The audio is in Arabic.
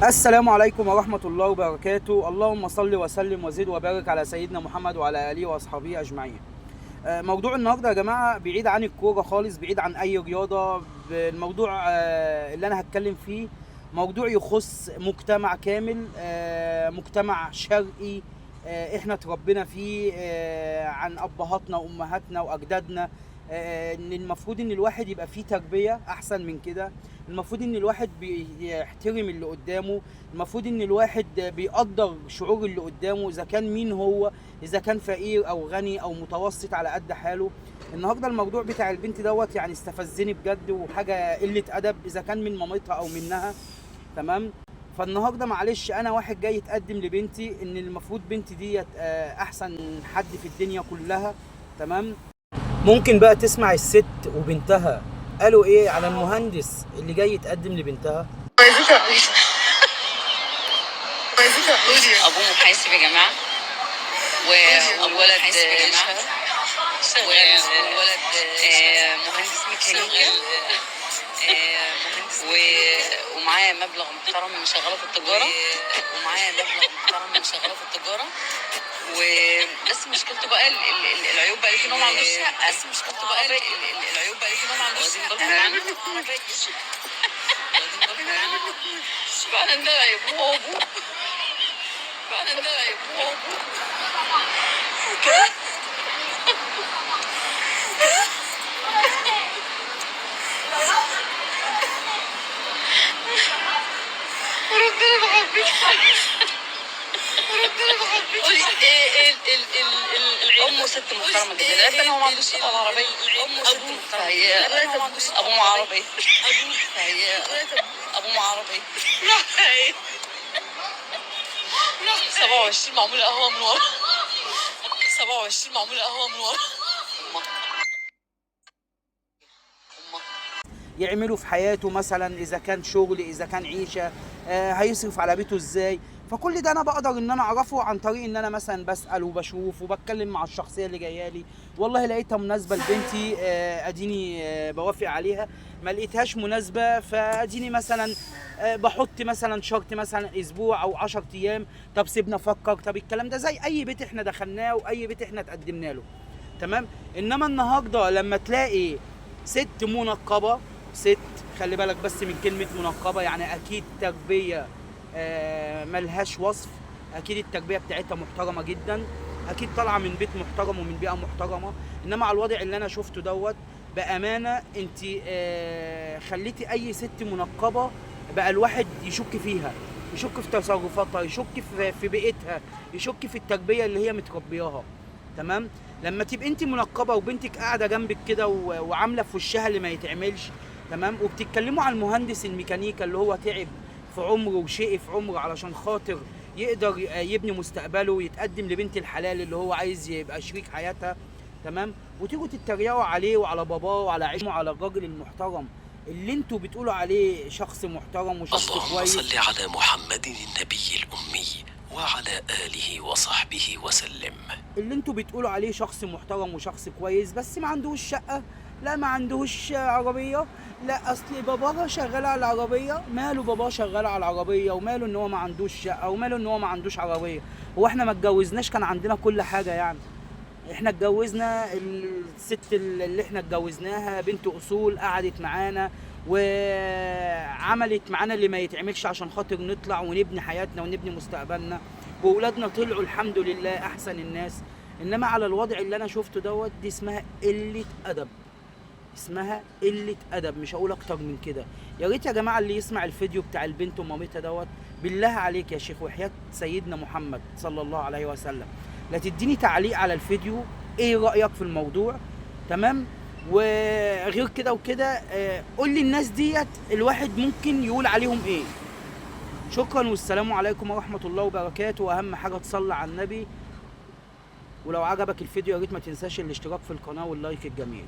السلام عليكم ورحمة الله وبركاته. اللهم صل وسلم وزد وبارك على سيدنا محمد وعلى آله وأصحابه أجمعين. موضوع النهارده يا جماعة بعيد عن الكورة خالص، بعيد عن أي رياضة. الموضوع اللي أنا هتكلم فيه موضوع يخص مجتمع كامل، مجتمع شرقي احنا اتربينا فيه عن أبهاتنا وأمهاتنا وأجدادنا. ان المفروض ان الواحد يبقى فيه تربية احسن من كده. المفروض ان الواحد بيحترم اللي قدامه. المفروض ان الواحد بيقدر شعور اللي قدامه، اذا كان مين هو، اذا كان فقير او غني او متوسط على قد حاله. النهارده الموضوع بتاع البنت دوت يعني استفزني بجد، وحاجة قلة ادب اذا كان من مامتها او منها. تمام. فالنهارده معلش انا واحد جاي يتقدم لبنتي، ان المفروض بنتي ديت احسن حد في الدنيا كلها. تمام. ممكن بقى تسمع الست وبنتها قالوا ايه على المهندس اللي جاي يتقدم لبنتها. ابوه محاسب يا جماعه، والولد والولد مهندس ميكانيكا، ومعاه مبلغ محترم مشغله في التجاره، وبس مشكلته بقى العيوب بقى ان هو ما عندوش شقه. فعلا ده عيب، هو ابوه فعلا ده عيب، هو ابوه ربنا بحبك، امه ست محترمه جدا، لكن هو ما عندوش العربيه. ابوه معاه عربيه، ابوه معاه عربيه 27 معموله قهوه من ورا، 27 معموله قهوه من ورا. يعملوا في حياته مثلا اذا كان شغل، اذا كان عيشه، هيصرف على بيته ازاي. فكل ده انا بقدر ان انا اعرفه عن طريق ان انا مثلا بسال وبشوف وبتكلم مع الشخصيه اللي جايه لي. والله لقيتها مناسبه لبنتي، اديني بوافق عليها. ما لقيتهاش مناسبه فاديني مثلا بحط مثلا شرط، مثلا اسبوع او 10 ايام. طب سيبنا افكر. طب الكلام ده زي اي بيت احنا دخلناه واي بيت احنا تقدمنا له. تمام. انما النهارده لما تلاقي ست منقبه، ست، خلي بالك بس من كلمة منقبة، يعني أكيد تربية ملهاش وصف. أكيد التربية بتاعتها محترمة جدا، أكيد طالعة من بيت محترم ومن بيئة محترمة. إنما على الوضع اللي أنا شفته دوت بأمانة، أنت خليتي أي ست منقبة بقى الواحد يشك فيها، يشك في تصرفاتها، يشك في بيئتها، يشك في التربية اللي هي متربياها. تمام. لما تبقى انت منقبه وبنتك قاعده جنبك كده وعامله في وشها اللي ما يتعملش، تمام، وبتتكلموا عن المهندس الميكانيكا اللي هو تعب في عمره وشقي في عمره علشان خاطر يقدر يبني مستقبله ويتقدم لبنت الحلال اللي هو عايز يبقى شريك حياتها. تمام. وتيجوا تتريقوا عليه وعلى باباه وعلى عيشه وعلى الراجل المحترم اللي انتوا بتقولوا عليه شخص محترم وشخص كويس. اللهم صل على محمد النبي الأمي وعلى آله وصحبه وسلم. اللي انتوا بتقولوا عليه شخص محترم وشخص كويس، بس ما عندهوش شقة، لا ما عندهوش عربية. لا اصل باباه شغال على العربية. ماله باباه شغال على العربية، وماله ان هو ما عندوش شقة، وماله ان هو ما عندوش عربية. هو احنا ما اتجوزناش كان عندنا كل حاجة يعني؟ احنا اتجوزنا الست اللي احنا اتجوزناها بنت اصول، قعدت معانا وعملت معانا اللي ما يتعملش عشان خاطر نطلع ونبني حياتنا ونبني مستقبلنا، واولادنا طلعوا الحمد لله احسن الناس. انما على الوضع اللي انا شفته دوت، دي اسمها قله ادب، اسمها قله ادب، مش هقول اكتر من كده. يا ريت يا جماعه اللي يسمع الفيديو بتاع البنت ومامتها دوت، بالله عليك يا شيخ وحياة سيدنا محمد صلى الله عليه وسلم، لا تديني تعليق على الفيديو ايه رايك في الموضوع. تمام. وغير كده وكده قول لي الناس ديت الواحد ممكن يقول عليهم ايه. شكرا والسلام عليكم ورحمه الله وبركاته. واهم حاجه تصلي على النبي. ولو عجبك الفيديو يا ريت ما تنساش الاشتراك في القناه واللايك الجميل.